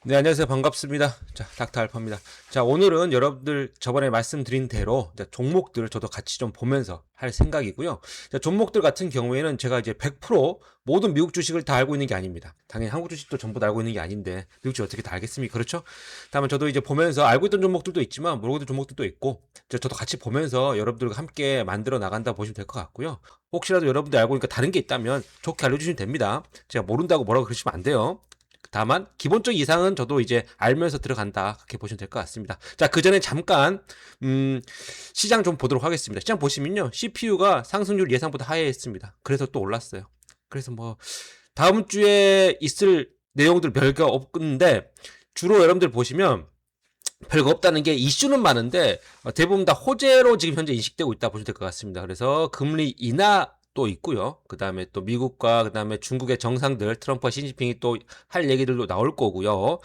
네, 안녕하세요. 반갑습니다. 자, 닥터 알파입니다. 자, 오늘은 여러분들 저번에 말씀드린 대로 이제 종목들 저도 같이 좀 보면서 할 생각이고요. 자, 종목들 같은 경우에는 제가 이제 100% 모든 미국 주식을 다 알고 있는 게 아닙니다. 당연히 한국 주식도 전부 다 알고 있는 게 아닌데 미국 주식 어떻게 다 알겠습니까? 그렇죠? 다만 저도 이제 보면서 알고 있던 종목들도 있지만 모르고 있던 종목들도 있고 저도 같이 보면서 여러분들과 함께 만들어 나간다 보시면 될 것 같고요. 혹시라도 여러분들 알고 있는 다른 게 있다면 좋게 알려주시면 됩니다. 제가 모른다고 뭐라고 그러시면 안 돼요. 다만 기본적 이상은 저도 이제 알면서 들어간다 그렇게 보시면 될 것 같습니다. 자, 그 전에 잠깐 시장 좀 보도록 하겠습니다. 시장 보시면요, CPU가 상승률 예상보다 하회했습니다. 그래서 또 올랐어요. 그래서 뭐 다음 주에 있을 내용들 별거 없는데 주로 여러분들 보시면 별거 없다는 게 이슈는 많은데 대부분 다 호재로 지금 현재 인식되고 있다 보시면 될 것 같습니다. 그래서 금리 인하 또 있고요. 그 다음에 또 미국과 그 다음에 중국의 정상들 트럼프와 시진핑이 또 할 얘기들도 나올 거고요.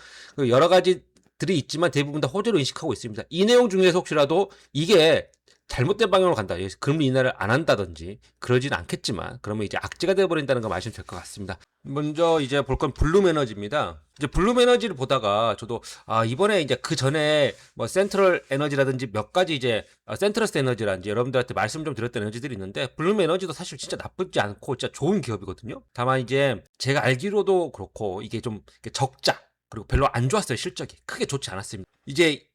여러 가지들이 있지만 대부분 다 호재로 인식하고 있습니다. 이 내용 중에서 혹시라도 이게 잘못된 방향으로 간다. 금리 인하를 안 한다든지 그러진 않겠지만 그러면 이제 악재가 되어버린다는 거 마시면 될 것 같습니다. 먼저 이제 볼 건 블룸 에너지입니다. 이제 블룸 에너지를 보다가 저도 이번에 이제 그 전에 뭐 센트럴 에너지라든지 몇 가지 이제 센트러스 에너지라든지 여러분들한테 말씀 좀 드렸던 에너지들이 있는데 블룸 에너지도 사실 진짜 나쁘지 않고 진짜 좋은 기업이거든요. 다만 이제 제가 알기로도 그렇고 이게 좀 적자 그리고 별로 안 좋았어요. 실적이 크게 좋지 않았습니다. 이제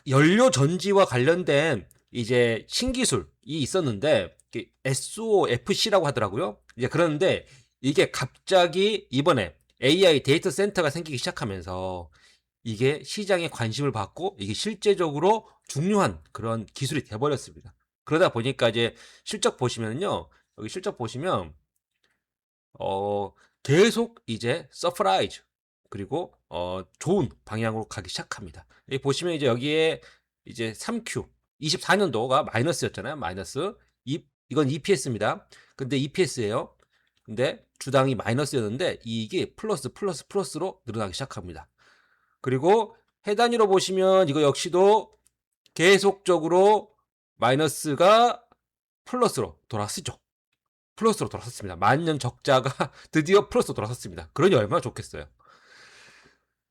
연료 전지와 관련된 이제 신기술이 있었는데 SOFC라고 하더라고요. 이제 그런데 이게 갑자기 이번에 AI 데이터 센터가 생기기 시작하면서 이게 시장에 관심을 받고 이게 실제적으로 중요한 그런 기술이 돼버렸습니다. 그러다 보니까 이제 실적 보시면요, 여기 실적 보시면 계속 이제 서프라이즈 그리고 좋은 방향으로 가기 시작합니다. 여기 보시면 이제 여기에 이제 3Q 24년도가 마이너스였잖아요. 마이너스. 이건 EPS입니다. 근데 EPS예요. 근데 주당이 마이너스였는데 이게 플러스로 늘어나기 시작합니다. 그리고 해 단위로 보시면 이거 역시도 계속적으로 마이너스가 플러스로 돌아서죠. 플러스로 돌아섰습니다. 만년 적자가 드디어 플러스로 돌아섰습니다. 그러니 얼마나 좋겠어요.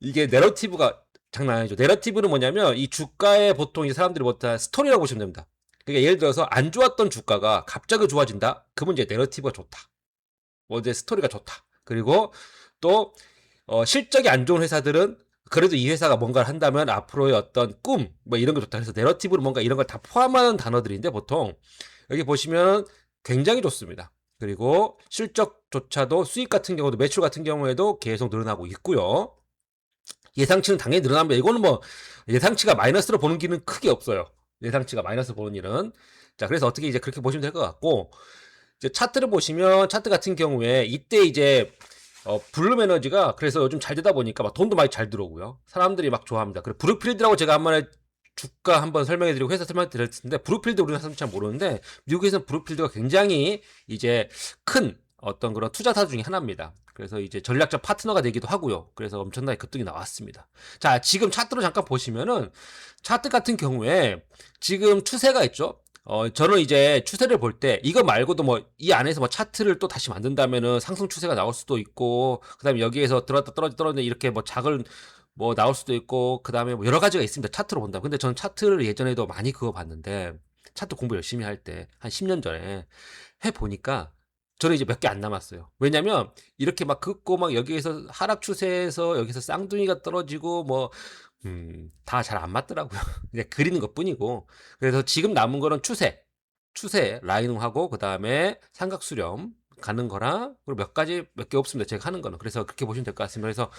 이게 내러티브가 장난 아니죠. 내러티브는 뭐냐면 이 주가에 보통 이 사람들이 못한 스토리라고 보시면 됩니다. 그러니까 예를 들어서 안 좋았던 주가가 갑자기 좋아진다. 그러면 이제 내러티브가 좋다. 뭐 이제 스토리가 좋다. 그리고 또 실적이 안 좋은 회사들은 그래도 이 회사가 뭔가를 한다면 앞으로의 어떤 꿈, 뭐 이런 게 좋다. 그래서 내러티브로 뭔가 이런 걸 다 포함하는 단어들인데 보통 여기 보시면 굉장히 좋습니다. 그리고 실적조차도 수익 같은 경우도 매출 같은 경우에도 계속 늘어나고 있고요. 예상치는 당연히 늘어납니다. 이거는 뭐 예상치가 마이너스로 보는 길은 크게 없어요. 예상치가 마이너스 보는 일은. 자, 그래서 어떻게 이제 그렇게 보시면 될 것 같고, 이제 차트를 보시면 차트 같은 경우에 이때 이제 블룸 에너지가 그래서 요즘 잘 되다 보니까 막 돈도 많이 잘 들어오고요. 사람들이 막 좋아합니다. 그리고 브루필드라고 제가 한 번에 주가 한번 설명해드리고 회사 설명드렸는데 브루필드 우리나라 사람 잘 모르는데 미국에서는 브루필드가 굉장히 이제 큰 어떤 그런 투자사 중에 하나입니다. 그래서 이제 전략적 파트너가 되기도 하고요. 그래서 엄청나게 급등이 나왔습니다. 자, 지금 차트로 잠깐 보시면은 차트 같은 경우에 지금 추세가 있죠. 저는 이제 추세를 볼 때 이거 말고도 뭐 이 안에서 뭐 차트를 또 다시 만든다면은 상승 추세가 나올 수도 있고 그다음에 여기에서 들어갔다 떨어졌는데 이렇게 뭐 작은 뭐 나올 수도 있고 그다음에 뭐 여러 가지가 있습니다. 차트로 본다. 근데 저는 차트를 예전에도 많이 그거 봤는데 차트 공부 열심히 할 때 한 10년 전에 해 보니까 저는 이제 몇 개 안 남았어요. 왜냐면 이렇게 막 긋고 막 여기에서 하락 추세에서 여기서 쌍둥이가 떨어지고 뭐 다 잘 안 맞더라고요. 그냥 그리는 것뿐이고. 그래서 지금 남은 거는 추세 라이닝하고 그다음에 삼각 수렴 가는 거랑 그리고 몇 가지 몇 개 없습니다. 제가 하는 거는. 그래서 그렇게 보시면 될 것 같습니다. 그래서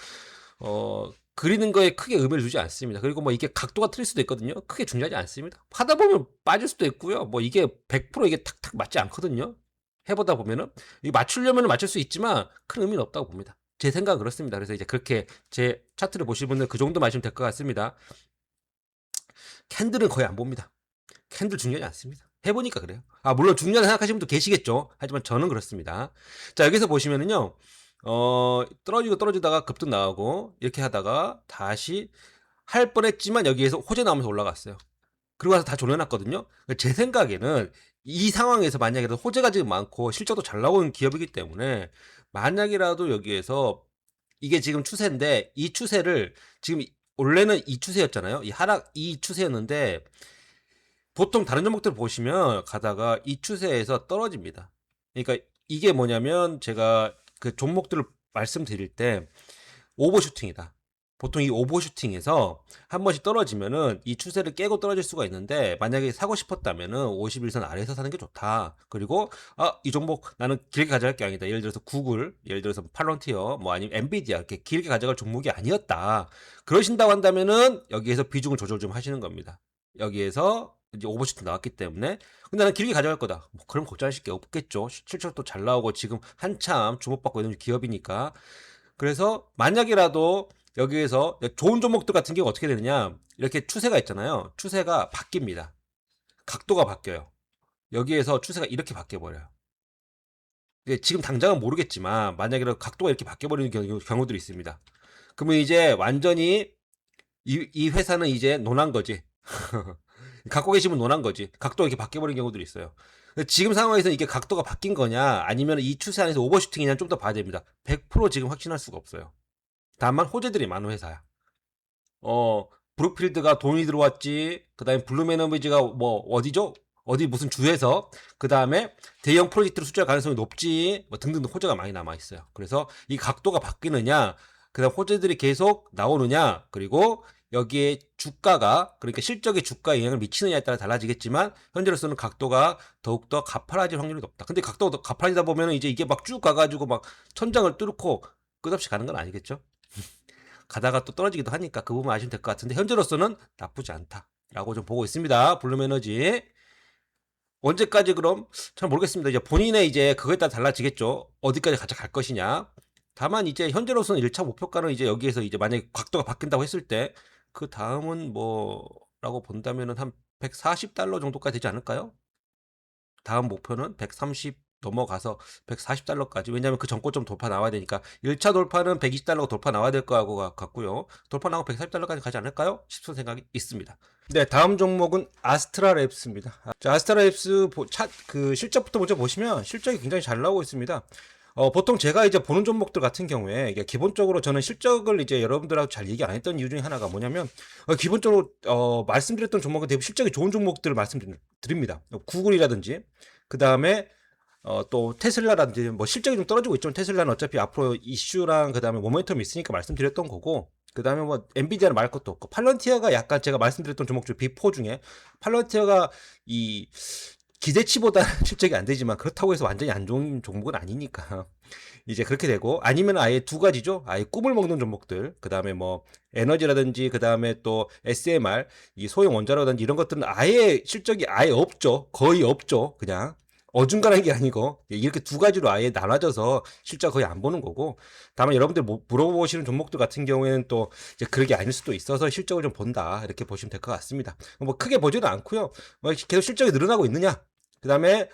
그리는 거에 크게 의미를 두지 않습니다. 그리고 뭐 이게 각도가 틀릴 수도 있거든요. 크게 중요하지 않습니다. 하다 보면 빠질 수도 있고요. 뭐 이게 100% 이게 탁탁 맞지 않거든요. 해보다 보면은 이 맞추려면 맞출 수 있지만 큰 의미는 없다고 봅니다. 제 생각은 그렇습니다. 그래서 이제 그렇게 제 차트를 보실 분은 그 정도 마시면 될 것 같습니다. 캔들은 거의 안 봅니다. 캔들 중요하지 않습니다. 해보니까 그래요. 물론 중요하다 생각하시는 분도 계시겠죠. 하지만 저는 그렇습니다. 자, 여기서 보시면은요, 떨어지다가 급등 나오고, 이렇게 하다가 다시 할 뻔했지만 여기에서 호재 나오면서 올라갔어요. 그리고 와서 다 졸여놨거든요. 제 생각에는 이 상황에서 만약에 호재가 지금 많고 실적도 잘 나오는 기업이기 때문에 만약이라도 여기에서 이게 지금 추세인데 이 추세를 지금 원래는 이 추세였잖아요. 이 하락 이 추세였는데 보통 다른 종목들 보시면 가다가 이 추세에서 떨어집니다. 그러니까 이게 뭐냐면 제가 그 종목들을 말씀드릴 때 오버슈팅이다. 보통 이 오버슈팅에서 한 번씩 떨어지면은 이 추세를 깨고 떨어질 수가 있는데 만약에 사고 싶었다면은 51선 아래에서 사는 게 좋다. 그리고 이 종목 나는 길게 가져갈 게 아니다. 예를 들어서 구글, 예를 들어서 팔런티어, 뭐 아니면 엔비디아 이렇게 길게 가져갈 종목이 아니었다. 그러신다고 한다면은 여기에서 비중을 조절 좀 하시는 겁니다. 여기에서 이제 오버슈팅 나왔기 때문에 근데 나는 길게 가져갈 거다. 뭐 그럼 걱정하실 게 없겠죠. 실적도 잘 나오고 지금 한참 주목받고 있는 기업이니까. 그래서 만약이라도 여기에서 좋은 종목들 같은 경우 어떻게 되느냐 이렇게 추세가 있잖아요. 추세가 바뀝니다. 각도가 바뀌어요. 여기에서 추세가 이렇게 바뀌어버려요. 지금 당장은 모르겠지만 만약이라도 각도가 이렇게 바뀌어버리는 경우들이 있습니다. 그러면 이제 완전히 이 회사는 이제 논한 거지. 갖고 계시면 논한 거지. 각도가 이렇게 바뀌어버리는 경우들이 있어요. 지금 상황에서 이게 각도가 바뀐 거냐 아니면 이 추세 안에서 오버슈팅이냐 좀 더 봐야 됩니다. 100% 지금 확신할 수가 없어요. 다만 호재들이 많은 회사야. 브룩필드가 돈이 들어왔지. 그 다음에 블루메너비지가 뭐 어디죠? 어디 무슨 주에서 그 다음에 대형 프로젝트로 수주할 가능성이 높지. 뭐 등등 호재가 많이 남아 있어요. 그래서 이 각도가 바뀌느냐, 그다음 호재들이 계속 나오느냐, 그리고 여기에 주가가 그러니까 실적의 주가에 영향을 미치느냐에 따라 달라지겠지만 현재로서는 각도가 더욱더 가파라질 확률이 높다. 근데 각도가 가파라지다 보면은 이제 이게 막 쭉 가가지고 막 천장을 뚫고 끝없이 가는 건 아니겠죠? 가다가 또 떨어지기도 하니까 그 부분 아시면 될 것 같은데 현재로서는 나쁘지 않다라고 좀 보고 있습니다. 블룸에너지 언제까지 그럼 잘 모르겠습니다. 이제 본인의 이제 그거에 따라 달라지겠죠. 어디까지 같이 갈 것이냐. 다만 이제 현재로서는 1차 목표가는 이제 여기에서 이제 만약에 각도가 바뀐다고 했을 때 그 다음은 뭐라고 본다면은 한 140달러 정도까지 되지 않을까요? 다음 목표는 130 넘어가서 140달러까지. 왜냐하면 그 전고점 돌파 나와야 되니까 1차 돌파는 120달러가 돌파 나와야 될 거 같고요. 돌파 나오고 140달러까지 가지 않을까요? 싶은 생각이 있습니다. 네, 다음 종목은 아스트라랩스입니다. 자, 아스트라랩스 그 실적부터 먼저 보시면 실적이 굉장히 잘 나오고 있습니다. 보통 제가 이제 보는 종목들 같은 경우에 이게 기본적으로 저는 실적을 이제 여러분들하고 잘 얘기 안 했던 이유 중에 하나가 뭐냐면 기본적으로 말씀드렸던 종목은 대부분 실적이 좋은 종목들을 말씀드립니다. 구글이라든지 그 다음에 또 테슬라라든지 뭐 실적이 좀 떨어지고 있죠. 테슬라는 어차피 앞으로 이슈랑 그 다음에 모멘텀이 있으니까 말씀드렸던 거고 그 다음에 뭐 엔비디아는 말할 것도 없고 팔런티어가 약간 제가 말씀드렸던 종목 중 빅4 중에 팔런티어가 이 기대치보다 실적이 안 되지만 그렇다고 해서 완전히 안 좋은 종목은 아니니까 이제 그렇게 되고 아니면 아예 두 가지죠. 아예 꿈을 먹는 종목들 그 다음에 뭐 에너지라든지 그 다음에 또 SMR 이 소형 원자로라든지 이런 것들은 아예 실적이 아예 없죠. 거의 없죠. 그냥 어중간한 게 아니고 이렇게 두 가지로 아예 나눠져서 실적 거의 안 보는 거고 다만 여러분들 물어보시는 종목들 같은 경우에는 또 이제 그게 아닐 수도 있어서 실적을 좀 본다 이렇게 보시면 될 것 같습니다. 뭐 크게 보지는 않고요. 뭐 계속 실적이 늘어나고 있느냐 그 다음에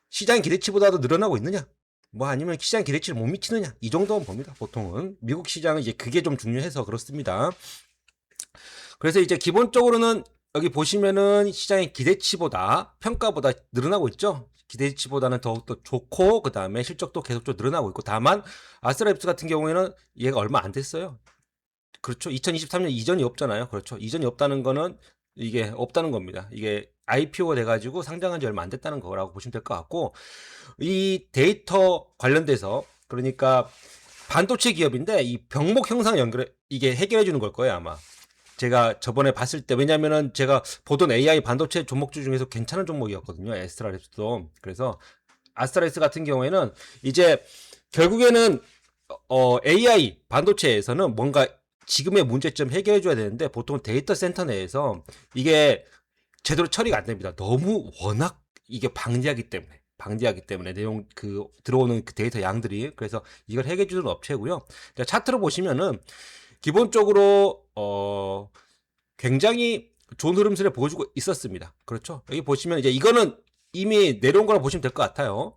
시장 기대치보다도 늘어나고 있느냐 뭐 아니면 시장 기대치를 못 미치느냐 이 정도는 봅니다. 보통은 미국 시장은 이제 그게 좀 중요해서 그렇습니다. 그래서 이제 기본적으로는 여기 보시면은 시장의 기대치보다 평가보다 늘어나고 있죠. 기대치보다는 더욱더 좋고 그 다음에 실적도 계속적으로 늘어나고 있고 다만 아스트라랩스 같은 경우에는 얘가 얼마 안 됐어요. 그렇죠. 2023년 이전이 없잖아요. 그렇죠. 이전이 없다는 거는 이게 없다는 겁니다. 이게 IPO가 돼가지고 상장한 지 얼마 안 됐다는 거라고 보시면 될 것 같고 이 데이터 관련돼서 그러니까 반도체 기업인데 이 병목 형상 연결 이게 해결해 주는 걸 거예요 아마. 제가 저번에 봤을 때 왜냐면은 제가 보던 AI 반도체 종목주 중에서 괜찮은 종목이었거든요. 아스트라랩스도. 그래서 아스트라랩스 같은 경우에는 이제 결국에는 AI 반도체에서는 뭔가 지금의 문제점 해결해 줘야 되는데 보통 데이터 센터 내에서 이게 제대로 처리가 안 됩니다. 너무 워낙 이게 방대하기 때문에 내용 그 들어오는 그 데이터 양들이 그래서 이걸 해결해 주는 업체고요. 자, 차트로 보시면은 기본적으로 굉장히 좋은 흐름세를 보여주고 있었습니다. 그렇죠? 여기 보시면 이제 이거는 이미 내려온 거라 보시면 될 것 같아요.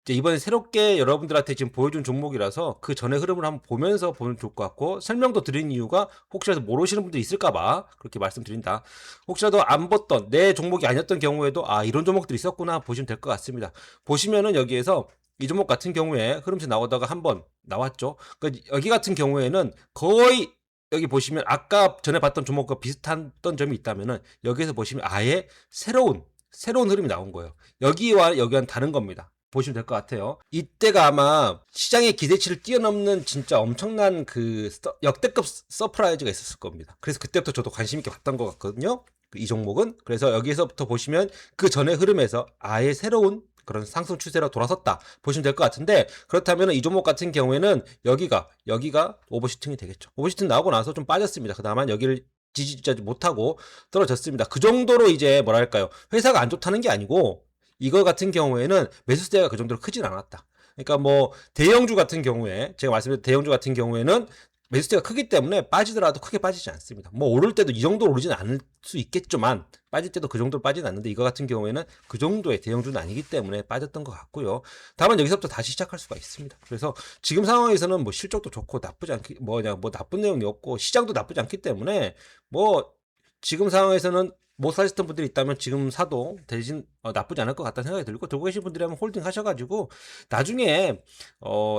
이제 이번에 새롭게 여러분들한테 지금 보여준 종목이라서 그 전의 흐름을 한번 보면서 보면 좋을 것 같고 설명도 드린 이유가 혹시라도 모르시는 분들이 있을까봐 그렇게 말씀드린다. 혹시라도 안 봤던 내 종목이 아니었던 경우에도 아 이런 종목들이 있었구나 보시면 될 것 같습니다. 보시면은 여기에서 이 종목 같은 경우에 흐름세 나오다가 한번 나왔죠. 그러니까 여기 같은 경우에는 거의 여기 보시면 아까 전에 봤던 종목과 비슷한 점이 있다면은 여기에서 보시면 아예 새로운 흐름이 나온 거예요. 여기와 여기와는 다른 겁니다. 보시면 될 것 같아요. 이때가 아마 시장의 기대치를 뛰어넘는 진짜 엄청난 그 역대급 서프라이즈가 있었을 겁니다. 그래서 그때부터 저도 관심 있게 봤던 것 같거든요. 이 종목은. 그래서 여기서부터 보시면 그 전의 흐름에서 아예 새로운 그런 상승 추세로 돌아섰다 보시면 될 것 같은데, 그렇다면 이 종목 같은 경우에는 여기가 오버슈팅이 되겠죠. 오버슈팅 나오고 나서 좀 빠졌습니다. 그 다음에 여기를 지지하지 못하고 떨어졌습니다. 그 정도로 이제 뭐랄까요, 회사가 안 좋다는 게 아니고 이거 같은 경우에는 매수세가 그 정도로 크진 않았다. 그러니까 뭐 대형주 같은 경우에, 제가 말씀드린 대형주 같은 경우에는 매수세가 크기 때문에 빠지더라도 크게 빠지지 않습니다. 뭐 오를 때도 이 정도로 오르진 않을 수 있겠지만 빠질 때도 그 정도로 빠지진 않는데, 이거 같은 경우에는 그 정도의 대형주는 아니기 때문에 빠졌던 것 같고요. 다만 여기서부터 다시 시작할 수가 있습니다. 그래서 지금 상황에서는 뭐 실적도 좋고 나쁘지 않기, 뭐 나쁜 내용이 없고 시장도 나쁘지 않기 때문에 뭐 지금 상황에서는 못 사셨던 분들이 있다면 지금 사도 대신 나쁘지 않을 것 같다는 생각이 들고, 들고 계신 분들이라면 홀딩 하셔가지고 나중에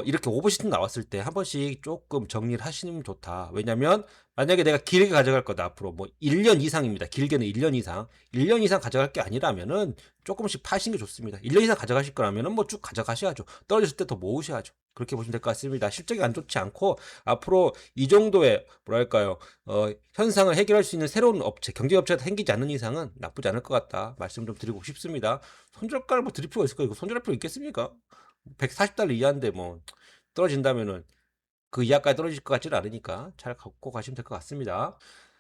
이렇게 오버시팅 나왔을 때 한 번씩 조금 정리를 하시면 좋다. 왜냐면 만약에 내가 길게 가져갈 거다, 앞으로 뭐 1년 이상입니다. 길게는 1년 이상 1년 이상 가져갈 게 아니라면은 조금씩 파시는 게 좋습니다. 1년 이상 가져가실 거라면은 뭐 쭉 가져가셔야죠. 떨어졌을 때 더 모으셔야죠. 그렇게 보시면 될 것 같습니다. 실적이 안 좋지 않고 앞으로 이 정도의 뭐랄까요, 현상을 해결할 수 있는 새로운 업체, 경쟁업체가 생기지 않는 이상은 나쁘지 않을 것 같다 말씀 좀 드리고 싶습니다. 손절가를 뭐 드릴 필요가 있을까요? 이거 손절할 필요 있겠습니까? 140달러 이하인데 뭐 떨어진다면은 그 이하까지 떨어질 것 같지는 않으니까 잘 갖고 가시면 될 것 같습니다.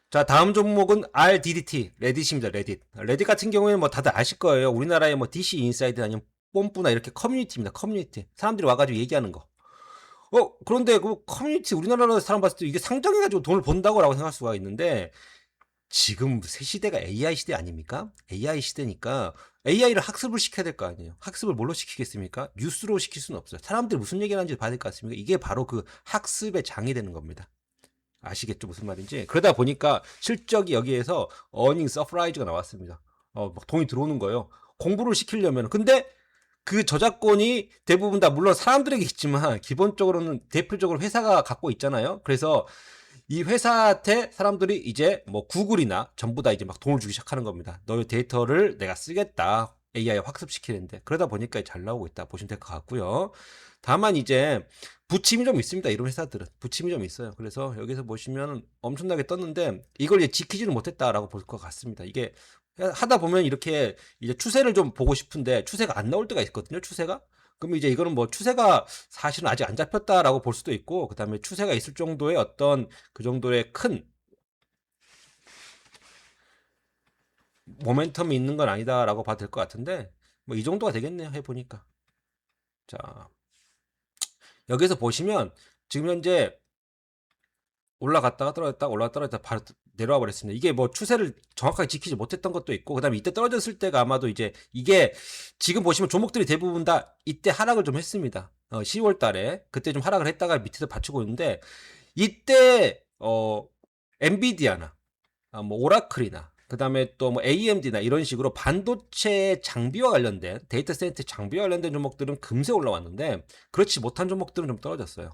자, 다음 종목은 RDDT, 레딧입니다. 레딧 같은 경우에는 뭐 다들 아실 거예요. 우리나라의 뭐 DC 인사이드 아니면 뽐뿌나 이렇게 커뮤니티입니다. 커뮤니티. 사람들이 와가지고 얘기하는 거. 그런데 그 커뮤니티, 우리나라 사람 봤을 때 이게 상장해가지고 돈을 번다고라고 생각할 수가 있는데, 지금 새 시대가 AI 시대 아닙니까? AI 시대니까 AI를 학습을 시켜야 될 거 아니에요. 학습을 뭘로 시키겠습니까? 뉴스로 시킬 수는 없어요. 사람들이 무슨 얘기를 하는지 봐야 될 것 같습니까? 이게 바로 그 학습의 장이 되는 겁니다. 아시겠죠? 무슨 말인지. 그러다 보니까 실적이 여기에서 어닝 서프라이즈가 나왔습니다. 막 돈이 들어오는 거예요. 공부를 시키려면. 근데 그 저작권이 대부분 다 물론 사람들에게 있지만 기본적으로는 대표적으로 회사가 갖고 있잖아요. 그래서 이 회사한테 사람들이 이제 뭐 구글이나 전부 다 이제 막 돈을 주기 시작하는 겁니다. 너의 데이터를 내가 쓰겠다. AI 확습시키는데, 그러다 보니까 잘 나오고 있다 보시면 될 것 같고요. 다만 이제 부침이 좀 있습니다. 이런 회사들은 부침이 좀 있어요. 그래서 여기서 보시면 엄청나게 떴는데 이걸 이제 지키지는 못했다라고 볼 것 같습니다. 이게 하다 보면 이렇게 이제 추세를 좀 보고 싶은데 추세가 안 나올 때가 있거든요. 추세가. 그럼 이제 이거는 뭐 추세가 사실은 아직 안 잡혔다라고 볼 수도 있고, 그 다음에 추세가 있을 정도의 어떤 그 정도의 큰 모멘텀이 있는 건 아니다라고 봐도 될 것 같은데, 뭐 이 정도가 되겠네요. 해보니까. 자, 여기서 보시면 지금 현재 올라갔다가 떨어졌다가 올라갔다가 떨어졌다가 바로 내려와 버렸습니다. 이게 뭐 추세를 정확하게 지키지 못했던 것도 있고, 그 다음에 이때 떨어졌을 때가 아마도 이제 이게 지금 보시면 종목들이 대부분 다 이때 하락을 좀 했습니다. 10월 달에 그때 좀 하락을 했다가 밑에서 받치고 있는데, 이때 엔비디아나 뭐 오라클이나 그 다음에 또 뭐 AMD나 이런 식으로 반도체 장비와 관련된 데이터 센터 장비와 관련된 종목들은 금세 올라왔는데, 그렇지 못한 종목들은 좀 떨어졌어요.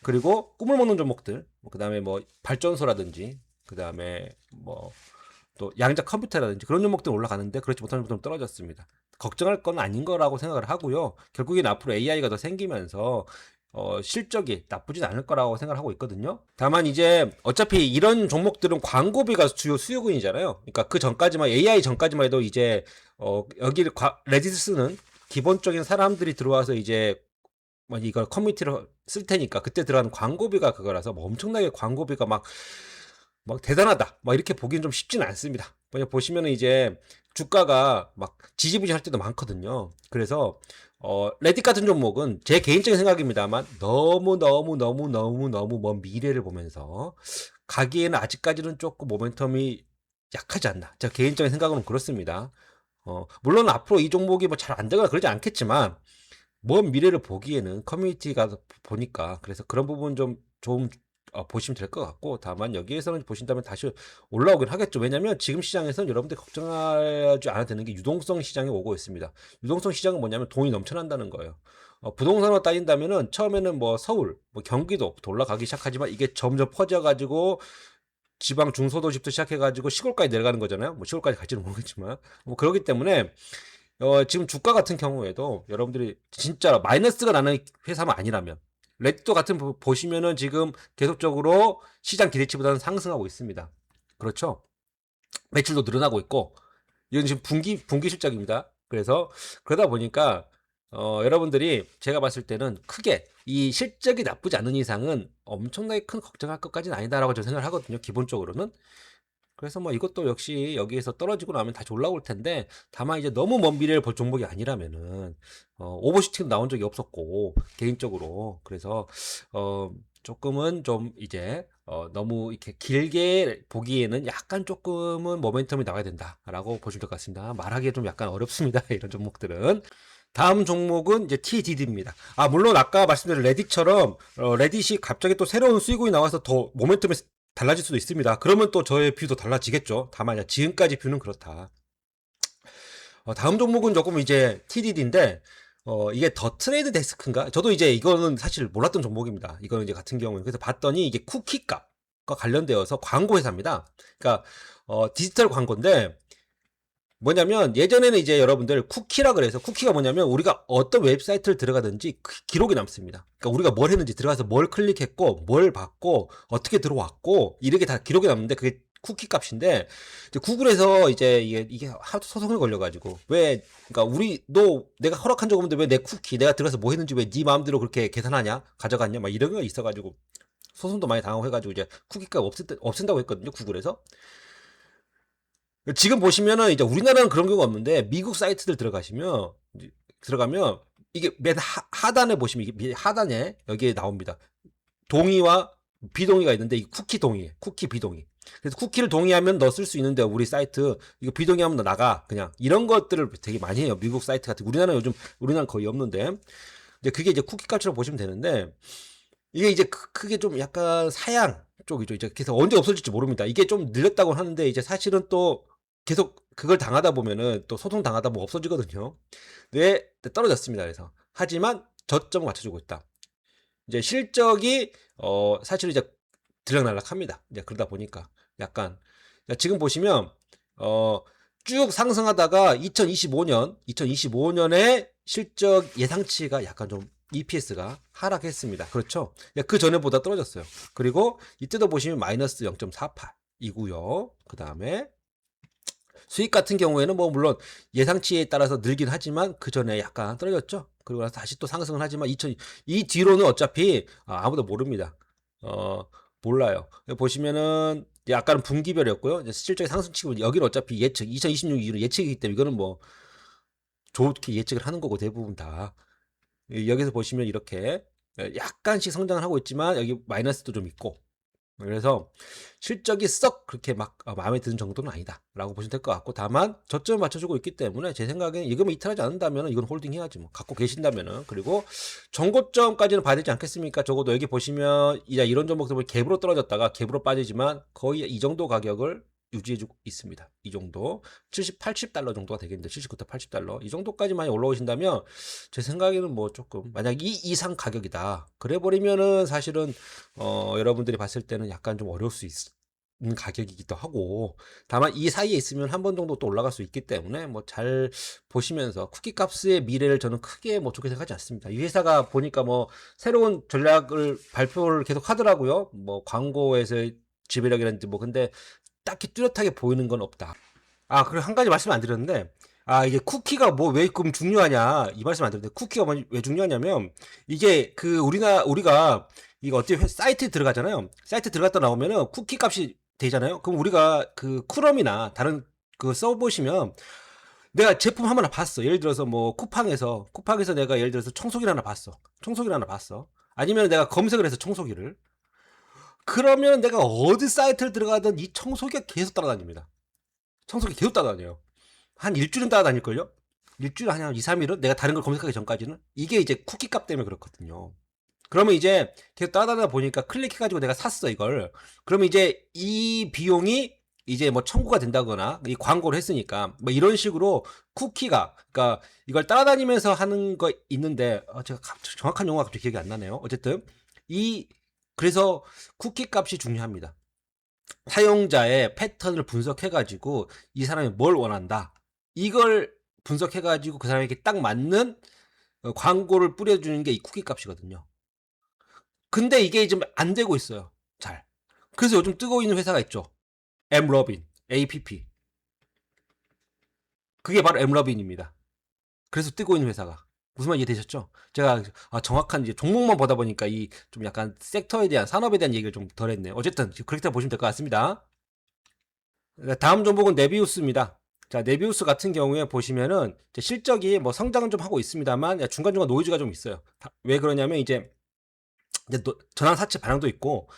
그리고 꿈을 먹는 종목들, 그 다음에 뭐 발전소라든지, 그 다음에 뭐 또 양자 컴퓨터라든지 그런 종목들 올라가는데, 그렇지 못한 종목들은 떨어졌습니다. 걱정할 건 아닌 거라고 생각을 하고요. 결국엔 앞으로 AI가 더 생기면서 실적이 나쁘진 않을 거라고 생각을 하고 있거든요. 다만 이제 어차피 이런 종목들은 광고비가 주요 수요군이잖아요. 그러니까 그 전까지만, AI 전까지만 해도 이제 여기를 레딧을 쓰는 기본적인 사람들이 들어와서 이제 이걸 커뮤니티로 쓸 테니까 그때 들어가는 광고비가 그거라서 뭐 엄청나게 광고비가 막 대단하다 막 이렇게 보기는 좀 쉽지는 않습니다. 보시면은 이제 주가가 막 지지부진할 때도 많거든요. 그래서 레딧 같은 종목은 제 개인적인 생각입니다만 너무 먼 미래를 보면서 가기에는 아직까지는 조금 모멘텀이 약하지 않나, 제 개인적인 생각은 그렇습니다. 물론 앞으로 이 종목이 뭐 잘 안 되거나 그러지 않겠지만 먼 미래를 보기에는 커뮤니티가 보니까, 그래서 그런 부분 좀 보시면 될 것 같고, 다만 여기에서는 보신다면 다시 올라오긴 하겠죠. 왜냐면 지금 시장에서는 여러분들 걱정하지 않아도 되는 게 유동성 시장이 오고 있습니다. 유동성 시장은 뭐냐면 돈이 넘쳐난다는 거예요. 부동산으로 따진다면은 처음에는 뭐 서울, 뭐 경기도부터 올라가기 시작하지만 이게 점점 퍼져가지고 지방 중소도시부터 시작해가지고 시골까지 내려가는 거잖아요. 뭐 시골까지 갈지는 모르겠지만 뭐 그렇기 때문에 지금 주가 같은 경우에도 여러분들이 진짜 마이너스가 나는 회사만 아니라면 레디토 같은 보시면은 지금 계속적으로 시장 기대치보다는 상승하고 있습니다. 그렇죠? 매출도 늘어나고 있고 이건 지금 분기 실적입니다. 그래서 그러다 보니까 여러분들이 제가 봤을 때는 크게 이 실적이 나쁘지 않은 이상은 엄청나게 큰 걱정할 것까지는 아니다라고 저는 생각을 하거든요. 기본적으로는. 그래서 뭐 이것도 역시 여기에서 떨어지고 나면 다시 올라올 텐데 다만 이제 너무 먼 미래를 볼 종목이 아니라면은 오버슈팅 나온 적이 없었고 개인적으로 그래서 조금은 좀 이제 너무 이렇게 길게 보기에는 약간 조금은 모멘텀이 나와야 된다라고 보시면 될 것 같습니다. 말하기에 좀 약간 어렵습니다. 이런 종목들은. 다음 종목은 이제 TDD입니다. 물론 아까 말씀드린 레딧처럼 레딧이 갑자기 또 새로운 수익군이 나와서 더 모멘텀이 달라질 수도 있습니다. 그러면 또 저의 뷰도 달라지겠죠. 다만 지금까지 뷰는 그렇다. 다음 종목은 조금 이제 TDD인데 이게 더 트레이드 데스크인가? 저도 이제 이거는 사실 몰랐던 종목입니다. 이거는 이제 같은 경우에 그래서 봤더니 이게 쿠키 값과 관련되어서 광고 회사입니다. 그러니까 디지털 광고인데 뭐냐면 예전에는 이제 여러분들 쿠키라 그래서 쿠키가 뭐냐면 우리가 어떤 웹사이트를 들어가든지 기록이 남습니다. 그러니까 우리가 뭘 했는지 들어가서 뭘 클릭했고 뭘 봤고 어떻게 들어왔고 이렇게 다 기록이 남는데 그게 쿠키 값인데 이제 구글에서 이제 이게 하도 소송을 걸려가지고 왜 그러니까 우리 너 내가 허락한 적 없는데 왜 내 쿠키 내가 들어가서 뭐 했는지 왜 네 마음대로 그렇게 계산하냐 가져갔냐 막 이런 거 있어가지고 소송도 많이 당하고 해가지고 이제 쿠키 값 없앤다고 했거든요 구글에서. 지금 보시면은 이제 우리나라는 그런 경우가 없는데 미국 사이트들 들어가면 이게 맨 하단에 보시면 이게 하단에 여기에 나옵니다. 동의와 비동의가 있는데 이 쿠키 동의, 쿠키 비동의. 그래서 쿠키를 동의하면 너 쓸 수 있는데 우리 사이트 이거 비동의하면 너 나가 그냥 이런 것들을 되게 많이 해요. 미국 사이트 같은 우리나라는 거의 없는데 이제 그게 이제 쿠키 값이라고 보시면 되는데 이게 이제 크게 좀 약간 사양 쪽이죠. 이제 그래서 언제 없어질지 모릅니다. 이게 좀 늘렸다고 하는데 이제 사실은 또 계속 그걸 당하다 보면은 또 소송 당하다 보면 없어지거든요. 네, 떨어졌습니다. 그래서 하지만 저점을 맞춰주고 있다. 이제 실적이 사실 이제 들락날락합니다. 이제 그러다 보니까 약간 지금 보시면 쭉 상승하다가 2025년에 실적 예상치가 약간 좀 EPS가 하락했습니다. 그렇죠? 그 전에보다 떨어졌어요. 그리고 이때도 보시면 마이너스 0.48이고요. 그 다음에 수익 같은 경우에는 뭐 물론 예상치에 따라서 늘긴 하지만 그 전에 약간 떨어졌죠. 그리고 나서 다시 또 상승을 하지만 이 뒤로는 어차피 아무도 모릅니다. 몰라요. 보시면은 약간은 분기별이었고요. 실적이 상승치고 여기는 어차피 예측 2026 이후로 예측이기 때문에 이거는 뭐 좋게 예측을 하는 거고 대부분 다 여기서 보시면 이렇게 약간씩 성장을 하고 있지만 여기 마이너스도 좀 있고 그래서 실적이 썩 그렇게 막 마음에 드는 정도는 아니다 라고 보시면 될 것 같고 다만 저점을 맞춰주고 있기 때문에 제 생각에는 이거만 이탈하지 않는다면 이건 홀딩 해야지 뭐 갖고 계신다면은 그리고 정고점까지는 봐야 되지 않겠습니까? 적어도 여기 보시면 이런 종목들 보면 갭으로 떨어졌다가 갭으로 빠지지만 거의 이 정도 가격을 유지해주고 있습니다. 이 정도 70, 80달러 정도가 되겠는데 79대 80달러 이 정도까지 많이 올라오신다면 제 생각에는 뭐 조금 만약 이 이상 가격이다 그래 버리면은 사실은 여러분들이 봤을 때는 약간 좀 어려울 수 있는 가격이기도 하고 다만 이 사이에 있으면 한 번 정도 또 올라갈 수 있기 때문에 뭐 잘 보시면서 쿠키 값의 미래를 저는 크게 뭐 좋게 생각하지 않습니다. 이 회사가 보니까 뭐 새로운 전략을 발표를 계속 하더라고요. 뭐 광고에서의 지배력이라든지 뭐 근데 딱히 뚜렷하게 보이는 건 없다. 그리고 한 가지 말씀 안 드렸는데, 이게 쿠키가 뭐 왜 그럼 중요하냐, 이 말씀 안 드렸는데, 쿠키가 왜 중요하냐면, 이게 우리가 이거 어떻게 사이트에 들어가잖아요. 사이트 들어갔다 나오면은 쿠키 값이 되잖아요. 그럼 우리가 그 쿠럼이나 다른 그 써보시면, 내가 제품 하나 봤어. 예를 들어서 뭐 쿠팡에서 내가 예를 들어서 청소기를 하나 봤어. 아니면 내가 검색을 해서 청소기를. 그러면 내가 어디 사이트를 들어가든 이 청소기가 계속 따라다닙니다. 청소기 계속 따라다녀요. 한 일주일은 따라다닐걸요? 일주일 한 2, 3일은 내가 다른 걸 검색하기 전까지는 이게 이제 쿠키 값 때문에 그렇거든요. 그러면 이제 계속 따라다니다 보니까 클릭해가지고 내가 샀어 이걸. 그러면 이제 이 비용이 이제 뭐 청구가 된다거나 이 광고를 했으니까 뭐 이런 식으로 쿠키가 그러니까 이걸 따라다니면서 하는 거 있는데 제가 정확한 용어가 갑자기 기억이 안 나네요. 어쨌든 이 그래서 쿠키 값이 중요합니다. 사용자의 패턴을 분석해 가지고 이 사람이 뭘 원한다. 이걸 분석해 가지고 그 사람에게 딱 맞는 광고를 뿌려주는 게 이 쿠키 값이거든요. 근데 이게 좀 안 되고 있어요. 잘. 그래서 요즘 뜨고 있는 회사가 있죠. 엠러빈, APP. 그게 바로 엠러빈입니다. 그래서 뜨고 있는 회사가. 무슨 말 이해되셨죠? 제가 정확한 이제 종목만 보다 보니까 이 좀 약간 섹터에 대한 산업에 대한 얘기를 좀 덜 했네요. 어쨌든 그렇게 보시면 될 것 같습니다. 다음 종목은 네비우스입니다. 자, 네비우스 같은 경우에 보시면은 실적이 뭐 성장은 좀 하고 있습니다만 중간중간 노이즈가 좀 있어요. 왜 그러냐면 이제 전환사채 반영도 있고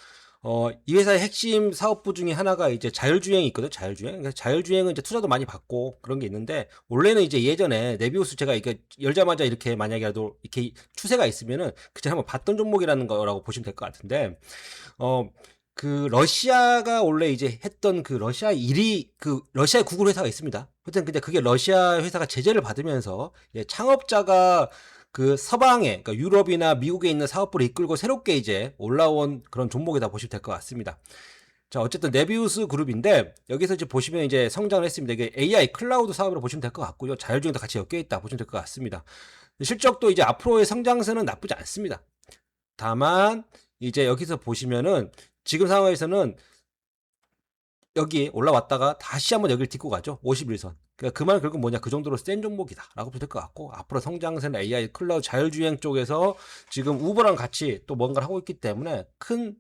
이 회사의 핵심 사업부 중에 하나가 이제 자율주행이 있거든, 자율주행. 그러니까 자율주행은 이제 투자도 많이 받고 그런 게 있는데, 원래는 이제 예전에 네비우스 제가 이게 열자마자 이렇게 만약에라도 이렇게 추세가 있으면은 그전에 한번 봤던 종목이라는 거라고 보시면 될 것 같은데, 그 러시아가 원래 이제 했던 그 러시아 1위 그 러시아의 구글 회사가 있습니다. 하여튼 근데 그게 러시아 회사가 제재를 받으면서 창업자가 그 서방에 그러니까 유럽이나 미국에 있는 사업부를 이끌고 새롭게 이제 올라온 그런 종목이다 보시면 될 것 같습니다. 자, 어쨌든 네비우스 그룹인데 여기서 이제 보시면 이제 성장을 했습니다. 이게 AI 클라우드 사업으로 보시면 될 것 같고요. 자율주행도 같이 엮여 있다 보시면 될 것 같습니다. 실적도 이제 앞으로의 성장세는 나쁘지 않습니다. 다만 이제 여기서 보시면은 지금 상황에서는 여기 올라왔다가 다시 한번 여기를 딛고 가죠. 51선. 그러니까 그 말 결국 뭐냐, 그 정도로 센 종목이다라고 볼 것 같고, 앞으로 성장세는 AI 클라우드 자율주행 쪽에서 지금 우버랑 같이 또 뭔가를 하고 있기 때문에 큰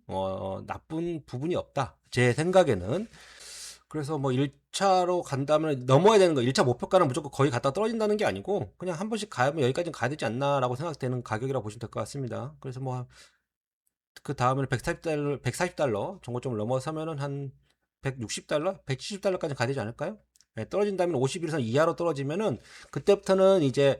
나쁜 부분이 없다, 제 생각에는. 그래서 뭐 1차로 간다면 넘어야 되는 거, 1차 목표가는 무조건 거의 갔다 떨어진다는 게 아니고 그냥 한 번씩 가면 여기까지는 가야 되지 않나라고 생각되는 가격이라고 보시면 될 것 같습니다. 그래서 뭐 그 다음에는 140달러 정고점을 넘어서면은 한 160달러, 170달러까지 가야 되지 않을까요? 네, 떨어진다면 51선 이하로 떨어지면은 그때부터는 이제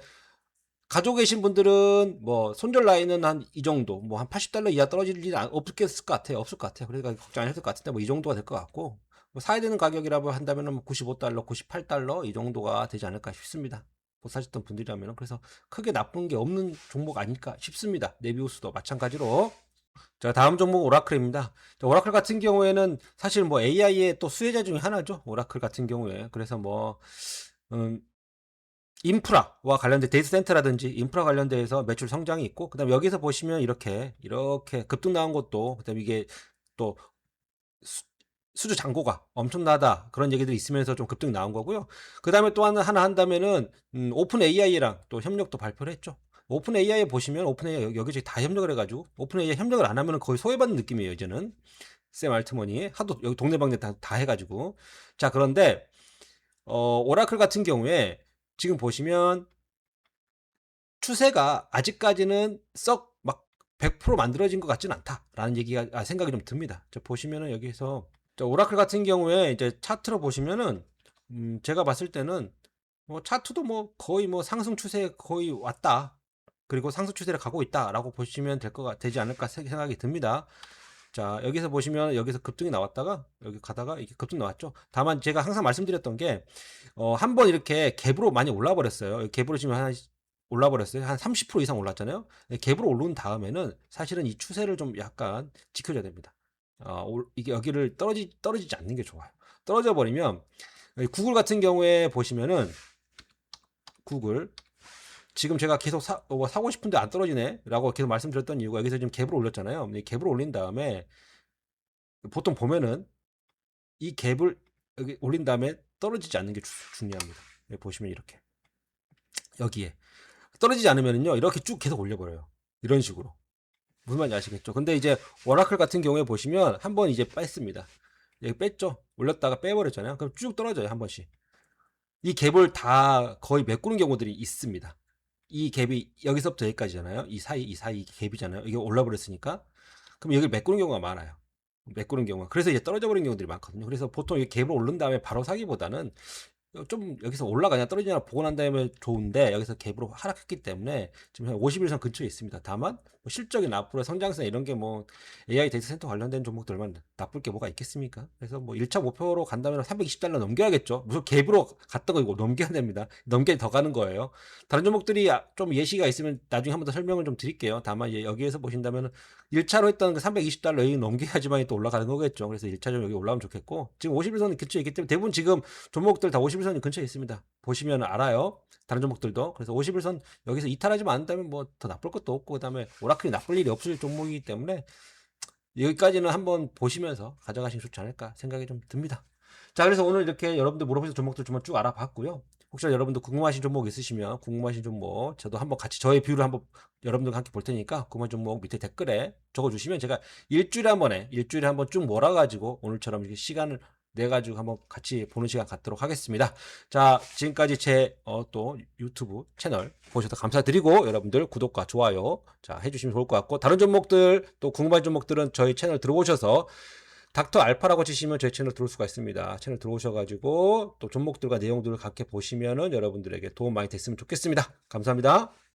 가지고 계신 분들은 뭐 손절 라인은 한 이 정도, 뭐 한 80달러 이하 떨어질 일이 없겠을 것 같아요. 없을 것 같아요. 그러니까 걱정 안 해도 될 것 같은데 뭐 이 정도가 될 것 같고, 뭐 사야 되는 가격이라고 한다면은 95달러, 98달러 이 정도가 되지 않을까 싶습니다. 못 사셨던 분들이라면. 그래서 크게 나쁜 게 없는 종목 아닐까 싶습니다. 네비우스도 마찬가지로. 자, 다음 종목 오라클입니다. 자, 오라클 같은 경우에는 사실 뭐 AI의 또 수혜자 중에 하나죠. 오라클 같은 경우에. 그래서 뭐, 인프라와 관련된 데이터 센터라든지 인프라 관련돼서 매출 성장이 있고, 그 다음에 여기서 보시면 이렇게 급등 나온 것도, 그 다음에 이게 또 수주 잔고가 엄청나다, 그런 얘기들이 있으면서 좀 급등 나온 거고요. 그 다음에 또 하나 한다면은 오픈 AI랑 또 협력도 발표를 했죠. 오픈 AI에 보시면 오픈 AI 여기저기 다 협력을 해가지고, 오픈 AI 협력을 안 하면 거의 소외받는 느낌이에요. 이제는 샘 알트머니 하도 여기 동네방네 다 해가지고. 자, 그런데 오라클 같은 경우에 지금 보시면 추세가 아직까지는 썩 막 100% 만들어진 것 같지는 않다라는 얘기가 생각이 좀 듭니다. 자, 보시면은 여기서 오라클 같은 경우에 이제 차트로 보시면은 제가 봤을 때는 뭐 차트도 뭐 거의 뭐 상승 추세 거의 왔다, 그리고 상승 추세를 가고 있다라고 보시면 되지 않을까 생각이 듭니다. 자, 여기서 보시면 여기서 급등이 나왔다가 여기 가다가 이렇게 급등 나왔죠. 다만 제가 항상 말씀드렸던 게 한번 이렇게 갭으로 많이 올라 버렸어요. 갭으로 지금 한 올라 버렸어요. 한 30% 이상 올랐잖아요. 갭으로 오른 다음에는 사실은 이 추세를 좀 약간 지켜줘야 됩니다. 이게 여기를 떨어지지 않는 게 좋아요. 떨어져 버리면 구글 같은 경우에 보시면은 구글 지금 제가 계속 사고 싶은데 안 떨어지네 라고 계속 말씀드렸던 이유가, 여기서 지금 갭으로 올렸잖아요. 갭으로 올린 다음에 보통 보면은 이 갭을 여기 올린 다음에 떨어지지 않는 게 중요합니다. 여기 보시면 이렇게 여기에 떨어지지 않으면요 이렇게 쭉 계속 올려버려요. 이런 식으로. 무슨 말인지 아시겠죠? 근데 이제 워라클 같은 경우에 보시면 한번 이제 뺐습니다. 여기 뺐죠? 올렸다가 빼버렸잖아요. 그럼 쭉 떨어져요. 한 번씩. 이 갭을 다 거의 메꾸는 경우들이 있습니다. 이 갭이 여기서부터 여기까지잖아요. 이 사이 갭이잖아요. 이게 올라버렸으니까. 그럼 여기를 메꾸는 경우가 많아요. 메꾸는 경우가. 그래서 이제 떨어져 버리는 경우들이 많거든요. 그래서 보통 이 갭을 오른 다음에 바로 사기보다는 좀 여기서 올라가냐 떨어지냐 보고 난 다음에 좋은데 여기서 갭으로 하락했기 때문에 지금 한 50일선 근처에 있습니다. 다만 뭐 실적이나 앞으로 성장성 이런 게 뭐 AI 데이터 센터 관련된 종목들만 나쁠 게 뭐가 있겠습니까? 그래서 뭐 1차 목표로 간다면 320달러 넘겨야겠죠. 무슨 갭으로 갔던 거 이거 넘겨야 됩니다. 넘겨야 더 가는 거예요. 다른 종목들이 좀 예시가 있으면 나중에 한 번 더 설명을 좀 드릴게요. 다만 여기에서 보신다면 1차로 했던 그 320달러 여기 넘겨야지만 또 올라가는 거겠죠. 그래서 1차적으로 여기 올라오면 좋겠고 지금 51선 근처에 있기 때문에 대부분 지금 종목들 다 51선 근처에 있습니다. 보시면 알아요. 다른 종목들도. 그래서 51선 여기서 이탈하지만 않는다면 뭐 더 나쁠 것도 없고 그다음에 오라클이 나쁠 일이 없을 종목이기 때문에 여기까지는 한번 보시면서 가져가시면 좋지 않을까 생각이 좀 듭니다. 자, 그래서 오늘 이렇게 여러분들 물어보신 종목들 좀 쭉 알아봤고요. 혹시나 여러분들 궁금하신 종목 있으시면 궁금하신 종목 저도 한번 같이 저의 뷰를 한번 여러분들과 함께 볼 테니까 궁금한 종목 밑에 댓글에 적어주시면 제가 일주일에 한번 쭉 몰아가지고 오늘처럼 이렇게 시간을 내가지고 한번 같이 보는 시간 갖도록 하겠습니다. 자, 지금까지 제 또 유튜브 채널 보셔서 감사드리고 여러분들 구독과 좋아요 자 해주시면 좋을 것 같고 다른 종목들 또 궁금한 종목들은 저희 채널 들어오셔서 닥터 알파라고 치시면 저희 채널 들어올 수가 있습니다. 채널 들어오셔가지고 또 종목들과 내용들을 함께 보시면은 여러분들에게 도움 많이 됐으면 좋겠습니다. 감사합니다.